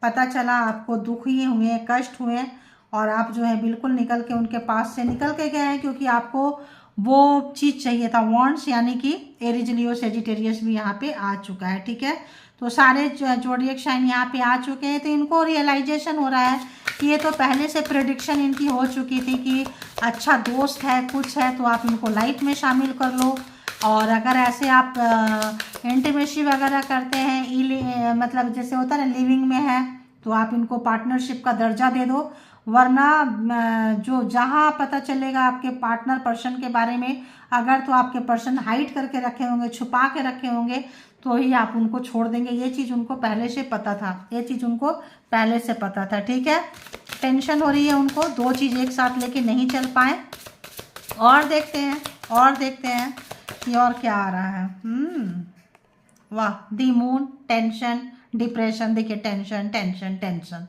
पता चला आपको दुख ही हुए, कष्ट हुए, और आप जो है बिल्कुल निकल के उनके पास से निकल के गए हैं, क्योंकि आपको वो चीज़ चाहिए था, वॉन्ट्स, यानी कि एरीज, लियो, सेजिटेरियस भी यहाँ पे आ चुका है, ठीक है। तो सारे ज़ोडिएक साइन यहाँ पे आ चुके हैं। तो इनको रियलाइजेशन हो रहा है कि ये तो पहले से प्रेडिक्शन इनकी हो चुकी थी कि अच्छा दोस्त है, कुछ है, तो आप इनको लाइफ में शामिल कर लो। और अगर ऐसे आप इंटीमेसी वगैरह करते हैं, मतलब जैसे होता है ना लिविंग में है, तो आप इनको पार्टनरशिप का दर्जा दे दो। वरना जो जहाँ पता चलेगा आपके पार्टनर पर्सन के बारे में, अगर तो आपके पर्सन हाइड करके रखे होंगे, छुपा के रखे होंगे, तो ही आप उनको छोड़ देंगे। ये चीज़ उनको पहले से पता था, ये चीज़ उनको पहले से पता था, ठीक है। टेंशन हो रही है उनको, 2 चीज़ एक साथ लेके नहीं चल पाए। और देखते हैं कि और क्या आ रहा है। वाह, दी मून, टेंशन, डिप्रेशन। देखिए टेंशन टेंशन टेंशन,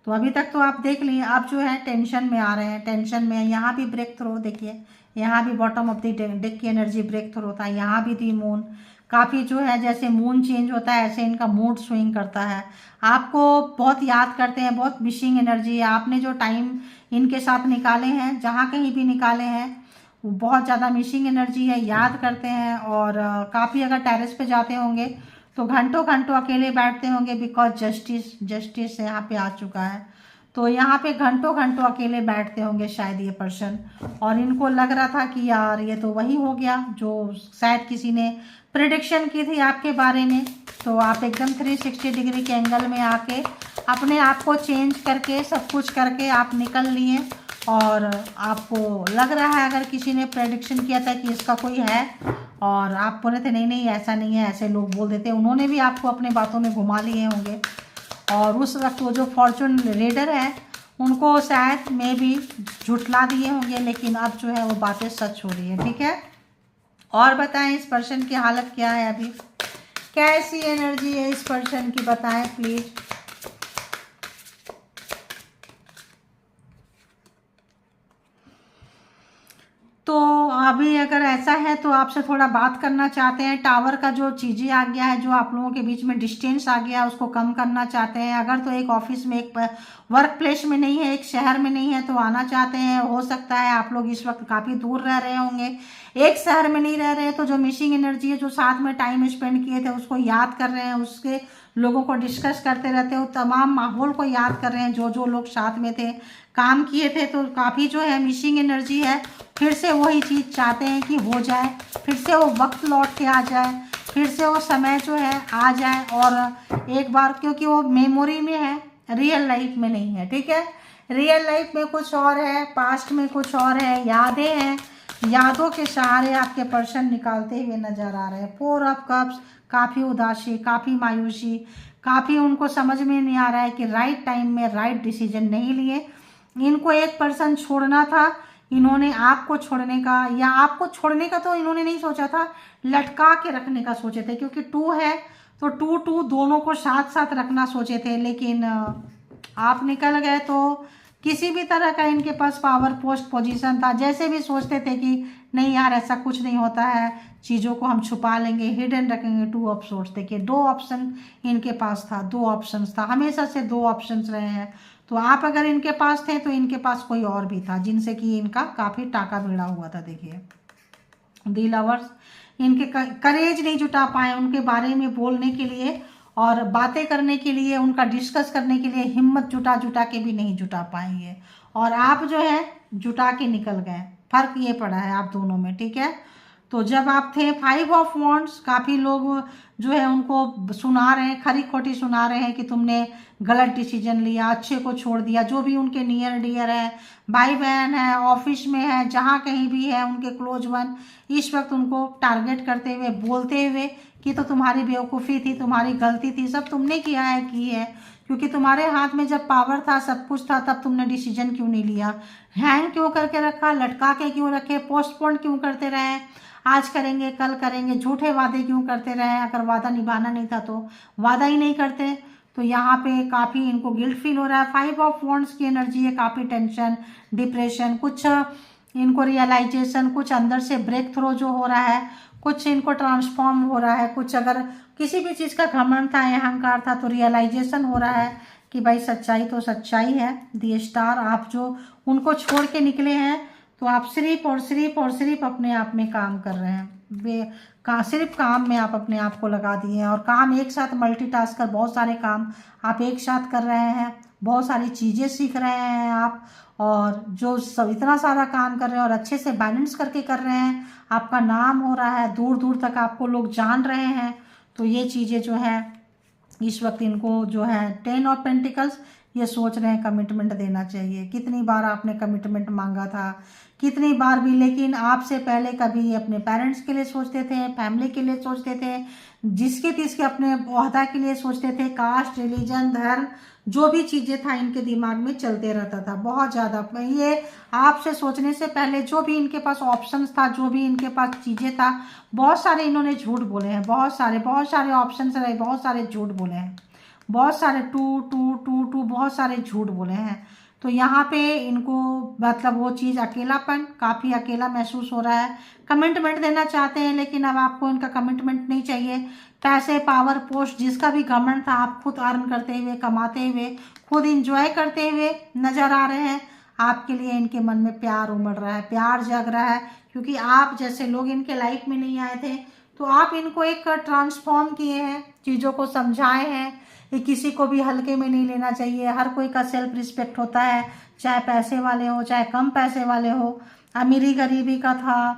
तो अभी तक तो आप देख लिए, आप जो है टेंशन में आ रहे हैं, टेंशन में। यहाँ भी ब्रेक थ्रो, देखिए यहाँ भी बॉटम ऑफ द डेक की एनर्जी ब्रेक थ्रो होता है। यहाँ भी दी मून, काफ़ी जो है जैसे मून चेंज होता है ऐसे इनका मूड स्विंग करता है, आपको बहुत याद करते हैं, बहुत मिसिंग एनर्जी है। आपने जो टाइम इनके साथ निकाले हैं, जहाँ कहीं भी निकाले हैं, वो बहुत ज़्यादा मिसिंग एनर्जी है, याद करते हैं। और काफ़ी अगर टेरेस पे जाते होंगे तो घंटों घंटों अकेले बैठते होंगे, बिकॉज जस्टिस यहाँ पे आ चुका है। तो यहाँ पे घंटों घंटों अकेले बैठते होंगे शायद ये पर्सन, और इनको लग रहा था कि यार ये तो वही हो गया जो शायद किसी ने प्रिडिक्शन की थी आपके बारे में। तो आप एकदम 360 डिग्री के एंगल में आके अपने आप को चेंज करके, सब कुछ करके आप निकल लिए। और आपको लग रहा है अगर किसी ने प्रेडिक्शन किया था कि इसका कोई है, और आप बोले थे नहीं नहीं ऐसा नहीं है, ऐसे लोग बोल देते, उन्होंने भी आपको अपने बातों में घुमा लिए होंगे। और उस वक्त वो जो फॉर्चून रीडर है उनको शायद में भी झुठला दिए होंगे, लेकिन अब जो है वो बातें सच हो रही है, ठीक है। और बताएं इस पर्सन की हालत क्या है, अभी कैसी एनर्जी है इस पर्सन की, बताएं प्लीज। तो अभी अगर ऐसा है तो आपसे थोड़ा बात करना चाहते हैं। टावर का जो चीज़ें आ गया है, जो आप लोगों के बीच में डिस्टेंस आ गया है, उसको कम करना चाहते हैं। अगर तो एक ऑफिस में, एक वर्क प्लेस में नहीं है, एक शहर में नहीं है, तो आना चाहते हैं। हो सकता है आप लोग इस वक्त काफ़ी दूर रह रहे होंगे, एक शहर में नहीं रह रहे, तो जो मिसिंग एनर्जी है, जो साथ में टाइम स्पेंड किए थे उसको याद कर रहे हैं, उसके लोगों को डिस्कस करते रहते हो, तमाम माहौल को याद कर रहे हैं, जो जो लोग साथ में थे, काम किए थे। तो काफ़ी जो है मिसिंग एनर्जी है, फिर से वही चीज़ चाहते हैं कि हो जाए, फिर से वो वक्त लौट के आ जाए, फिर से वो समय जो है आ जाए। और एक बार, क्योंकि वो मेमोरी में है, रियल लाइफ में नहीं है, ठीक है। रियल लाइफ में कुछ और है, पास्ट में कुछ और है, यादें हैं, यादों के सहारे आपके पर्सन निकालते हुए नजर आ रहे हैं। 4 ऑफ कप्स, काफ़ी उदासी, काफ़ी मायूसी, काफ़ी उनको समझ में नहीं आ रहा है कि राइट टाइम में राइट डिसीजन नहीं लिए। इनको एक पर्सन छोड़ना था, इन्होंने आपको छोड़ने का, या आपको छोड़ने का तो इन्होंने नहीं सोचा था, लटका के रखने का सोचे थे, क्योंकि 2 है तो 2 दोनों को साथ साथ रखना सोचे थे। लेकिन आप निकल गए, तो किसी भी तरह का इनके पास पावर, पोस्ट, पोजीशन था। जैसे भी सोचते थे कि नहीं यार ऐसा कुछ नहीं होता है, चीज़ों को हम छुपा लेंगे, हिडन रखेंगे। 2 ऑफ सोर्स, देखिए 2 ऑप्शन इनके पास था, 2 ऑप्शंस था, हमेशा से 2 ऑप्शंस रहे हैं। तो आप अगर इनके पास थे तो इनके पास कोई और भी था, जिनसे कि इनका काफ़ी टाका भिड़ा हुआ था। देखिए दी लवर्स, इनके करेज नहीं जुटा पाए उनके बारे में बोलने के लिए, और बातें करने के लिए, उनका डिस्कस करने के लिए हिम्मत जुटा के भी नहीं जुटा पाएंगे। और आप जो है जुटा के निकल गए, फर्क ये पड़ा है आप दोनों में, ठीक है। तो जब आप थे 5 ऑफ वॉन्ड्स, काफ़ी लोग जो है उनको सुना रहे हैं, खरी खोटी सुना रहे हैं कि तुमने गलत डिसीजन लिया, अच्छे को छोड़ दिया। जो भी उनके नियर डियर है, भाई बहन है, ऑफिस में है, जहाँ कहीं भी है, उनके क्लोज वन इस वक्त उनको टारगेट करते हुए, बोलते हुए कि तो तुम्हारी बेवकूफ़ी थी, तुम्हारी गलती थी, सब तुमने किया है, की है, क्योंकि तुम्हारे हाथ में जब पावर था, सब कुछ था, तब तुमने डिसीजन क्यों नहीं लिया, हैंग क्यों करके रखा, लटका के क्यों रखे, पोस्टपोन क्यों करते रहे, आज करेंगे कल करेंगे, झूठे वादे क्यों करते रहे, अगर वादा निभाना नहीं था तो वादा ही नहीं करते। तो यहाँ पे काफ़ी इनको गिल्ट फील हो रहा है। 5 ऑफ वॉन्ड्स की एनर्जी है, काफ़ी टेंशन, डिप्रेशन, कुछ इनको रियलाइजेशन, कुछ अंदर से ब्रेक थ्रो जो हो रहा है, कुछ इनको ट्रांसफॉर्म हो रहा है, कुछ अगर किसी भी चीज़ का घमंड था, अहंकार था, तो रियलाइजेशन हो रहा है कि भाई सच्चाई तो सच्चाई है। दी स्टार, आप जो उनको छोड़ के निकले हैं, तो आप सिर्फ और सिर्फ और सिर्फ अपने आप में काम कर रहे हैं, सिर्फ काम में आप अपने आप को लगा दिए हैं। और काम एक साथ मल्टीटास्क कर, बहुत सारे काम आप एक साथ कर रहे हैं, बहुत सारी चीज़ें सीख रहे हैं आप, और जो सब इतना सारा काम कर रहे हैं और अच्छे से बैलेंस करके कर रहे हैं, आपका नाम हो रहा है, दूर दूर तक आपको लोग जान रहे हैं। तो ये चीज़ें जो है इस वक्त इनको जो है 10 ऑफ पेंटिकल्स, ये सोच रहे हैं कमिटमेंट देना चाहिए। कितनी बार आपने कमिटमेंट मांगा था, कितनी बार भी, लेकिन आपसे पहले कभी अपने पेरेंट्स के लिए सोचते थे, फैमिली के लिए सोचते थे, जिसके तिसके अपने ओहदा के लिए सोचते थे, कास्ट, रिलीजन, धर्म, जो भी चीज़ें था इनके दिमाग में चलते रहता था बहुत ज़्यादा। ये आपसे सोचने से पहले जो भी इनके पास ऑप्शंस था, जो भी इनके पास चीज़ें था, बहुत सारे इन्होंने झूठ बोले हैं, बहुत सारे ऑप्शंस रहे, बहुत सारे झूठ बोले हैं, बहुत सारे टू बहुत सारे झूठ बोले हैं। तो यहाँ पे इनको मतलब वो चीज़, अकेलापन, काफ़ी अकेला महसूस हो रहा है। कमिटमेंट देना चाहते हैं, लेकिन अब आपको इनका कमिटमेंट नहीं चाहिए। पैसे, पावर, पोस्ट, जिसका भी घमंड था, आप खुद अर्न करते हुए, कमाते हुए, खुद इंजॉय करते हुए नज़र आ रहे हैं। आपके लिए इनके मन में प्यार उमड़ रहा है, प्यार जग रहा है, क्योंकि आप जैसे लोग इनके लाइफ में नहीं आए थे, तो आप इनको एक ट्रांसफॉर्म किए हैं, चीज़ों को समझाए हैं कि किसी को भी हल्के में नहीं लेना चाहिए। हर कोई का सेल्फ रिस्पेक्ट होता है, चाहे पैसे वाले हो, चाहे कम पैसे वाले हो, अमीरी गरीबी का था,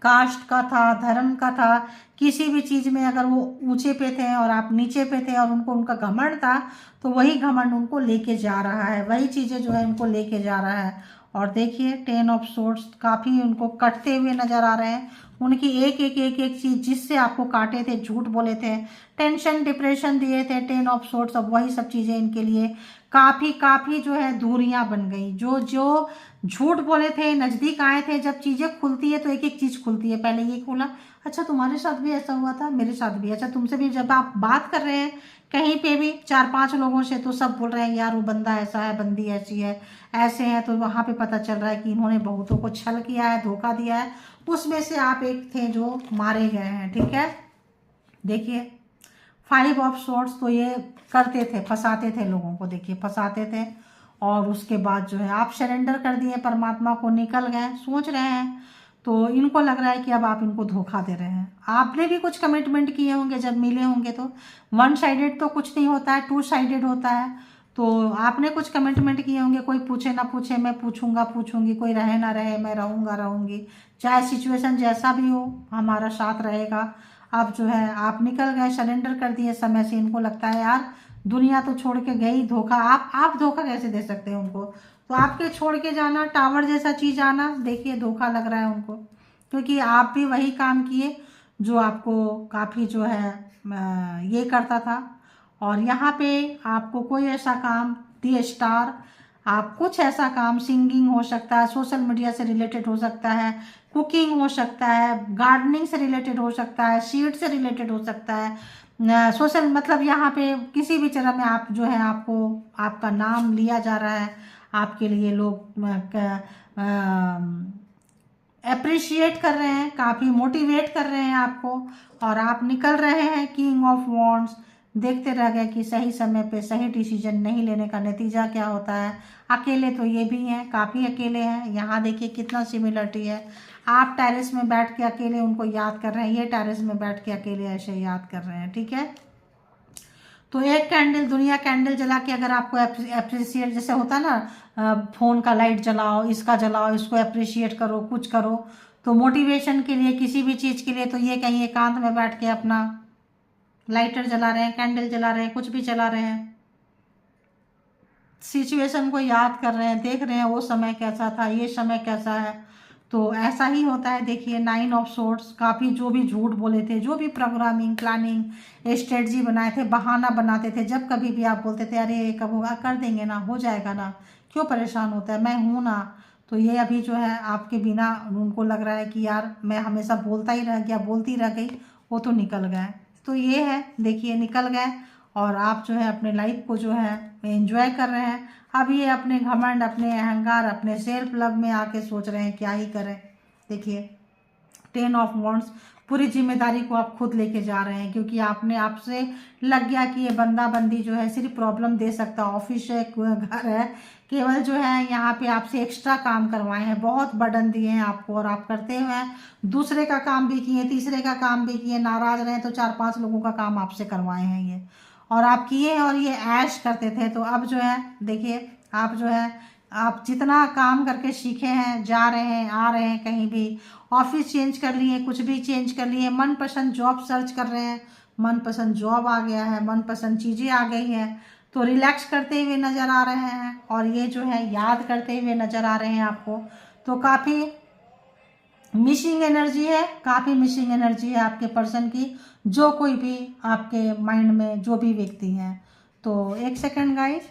कास्ट का था, धर्म का था, किसी भी चीज़ में अगर वो ऊंचे पे थे और आप नीचे पे थे और उनको उनका घमंड था, तो वही घमंड उनको लेके जा रहा है, वही चीज़ें जो है उनको लेके जा रहा है। और देखिए 10 ऑफ सोर्ड्स, काफ़ी उनको कटते हुए नज़र आ रहे हैं। उनकी एक एक एक एक चीज़ जिससे आपको काटे थे, झूठ बोले थे, टेंशन, डिप्रेशन दिए थे, 10 ऑफ सोर्ड्स, अब वही सब चीज़ें इनके लिए काफ़ी जो है दूरियां बन गई। जो जो झूठ बोले थे, नज़दीक आए थे, जब चीज़ें खुलती है तो एक एक चीज़ खुलती है। पहले ये खुला, अच्छा तुम्हारे साथ भी ऐसा हुआ था, मेरे साथ भी, अच्छा तुमसे भी। जब आप बात कर रहे हैं कहीं पे भी 4-5 लोगों से, तो सब बोल रहे हैं यार वो बंदा ऐसा है, बंदी ऐसी है, ऐसे हैं। तो वहाँ पे पता चल रहा है कि इन्होंने बहुतों को छल किया है, धोखा दिया है। उसमें से आप एक थे जो मारे गए हैं, ठीक है। देखिए 5 ऑफ सोर्ड्स, तो ये करते थे, फंसाते थे लोगों को, देखिए फंसाते थे, और उसके बाद जो है आप सरेंडर कर दिए परमात्मा को, निकल गए, सोच रहे हैं। तो इनको लग रहा है कि अब आप इनको धोखा दे रहे हैं। आपने भी कुछ कमिटमेंट किए होंगे जब मिले होंगे, तो 1 साइडेड तो कुछ नहीं होता है, 2 साइडेड होता है। तो आपने कुछ कमिटमेंट किए होंगे, कोई पूछे ना पूछे मैं पूछूंगा, पूछूंगी, कोई रहे ना रहे मैं रहूंगा, रहूंगी, चाहे सिचुएशन जैसा भी हो, हमारा साथ रहेगा। अब जो है आप निकल गए, सरेंडर कर दिए समय से। इनको लगता है यार दुनिया तो छोड़ के गई, धोखा, आप धोखा कैसे दे सकते हैं उनको। तो आपके छोड़ के जाना, टावर जैसा चीज़ आना, देखिए धोखा लग रहा है उनको, क्योंकि आप भी वही काम किए जो आपको काफ़ी जो है ये करता था। और यहाँ पे आपको कोई ऐसा काम, दी स्टार, आप कुछ ऐसा काम, सिंगिंग हो सकता है, सोशल मीडिया से रिलेटेड हो सकता है, कुकिंग हो सकता है, गार्डनिंग से रिलेटेड हो सकता है, सीड से रिलेटेड हो सकता है, सोशल, मतलब यहाँ पे किसी भी तरह में आप जो है, आपको आपका नाम लिया जा रहा है, आपके लिए लोग अप्रिशिएट कर रहे हैं, काफ़ी मोटिवेट कर रहे हैं आपको, और आप निकल रहे हैं किंग ऑफ वॉन्ड्स। देखते रह गए कि सही समय पे सही डिसीजन नहीं लेने का नतीजा क्या होता है। अकेले तो ये भी हैं, काफ़ी अकेले हैं। यहाँ देखिए कितना सिमिलरिटी है। आप टेरेस में बैठ के अकेले उनको याद कर रहे हैं, ये टेरेस में बैठ के अकेले ऐसे याद कर रहे हैं, ठीक है। तो एक कैंडल, दुनिया कैंडल जला के अगर आपको अप्रिशिएट, जैसे होता है ना, फ़ोन का लाइट जलाओ, इसका जलाओ, इसको अप्रिशिएट करो, कुछ करो, तो मोटिवेशन के लिए, किसी भी चीज़ के लिए, तो ये कहीं एकांत में बैठ के अपना लाइटर जला रहे हैं, कैंडल जला रहे हैं, कुछ भी जला रहे हैं, सिचुएशन को याद कर रहे हैं, देख रहे हैं वो समय कैसा था, ये समय कैसा है। तो ऐसा ही होता है। देखिए 9 ऑफ सोर्ड्स, काफ़ी जो भी झूठ बोले थे, जो भी प्रोग्रामिंग, प्लानिंग, स्ट्रेटजी बनाए थे, बहाना बनाते थे, जब कभी भी आप बोलते थे अरे कब होगा, कर देंगे ना, हो जाएगा ना, क्यों परेशान होता है, मैं हूँ ना। तो ये अभी जो है आपके बिना, उनको लग रहा है कि यार मैं हमेशा बोलता ही रह गया, बोलती रह गई, वो तो निकल गए। तो ये है, देखिए निकल गए और आप जो है अपने लाइफ को जो है एंजॉय कर रहे हैं। अब ये अपने घमंड, अपने अहंकार, अपने सेल्फ लव में आके सोच रहे हैं क्या ही करें। देखिए 10 ऑफ वॉन्ड्स, पूरी जिम्मेदारी को आप खुद लेके जा रहे हैं, क्योंकि आपने आपसे लग गया कि ये बंदा बंदी जो है सिर्फ प्रॉब्लम दे सकता, ऑफिस है, घर है, केवल जो है यहाँ पे आपसे एक्स्ट्रा काम करवाए हैं, बहुत बर्डन दिए हैं आपको, और आप करते हुए दूसरे का काम भी किए, तीसरे का काम भी किए, नाराज रहे तो 4-5 लोगों का काम आपसे करवाए हैं ये, और आप किए हैं, और ये ऐश करते थे। तो अब जो है देखिए आप जो है, आप जितना काम करके सीखे हैं, जा रहे हैं, आ रहे हैं, कहीं भी ऑफिस चेंज कर लिए, कुछ भी चेंज कर लिए, मनपसंद जॉब सर्च कर रहे हैं, मनपसंद जॉब आ गया है, मनपसंद चीज़ें आ गई हैं, तो रिलैक्स करते हुए नज़र आ रहे हैं, और ये जो है याद करते हुए नज़र आ रहे हैं आपको। तो काफ़ी मिसिंग एनर्जी है, काफ़ी मिसिंग एनर्जी है आपके पर्सन की, जो कोई भी आपके माइंड में जो भी व्यक्ति हैं। तो एक सेकंड गाइस,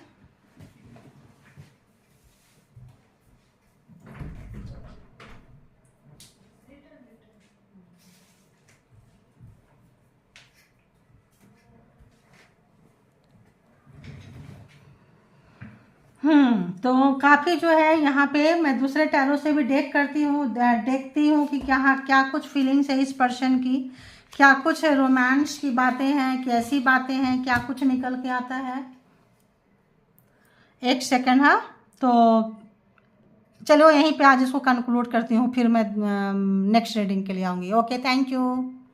तो काफ़ी जो है यहाँ पे मैं दूसरे टैरो से भी देखती हूँ कि क्या क्या कुछ फीलिंग्स है इस पर्सन की, क्या कुछ रोमांस की बातें हैं, कैसी बातें हैं, क्या कुछ निकल के आता है। एक सेकंड, हाँ, तो चलो यहीं पे आज इसको कंक्लूड करती हूँ, फिर मैं नेक्स्ट रीडिंग के लिए आऊँगी। Okay, thank you.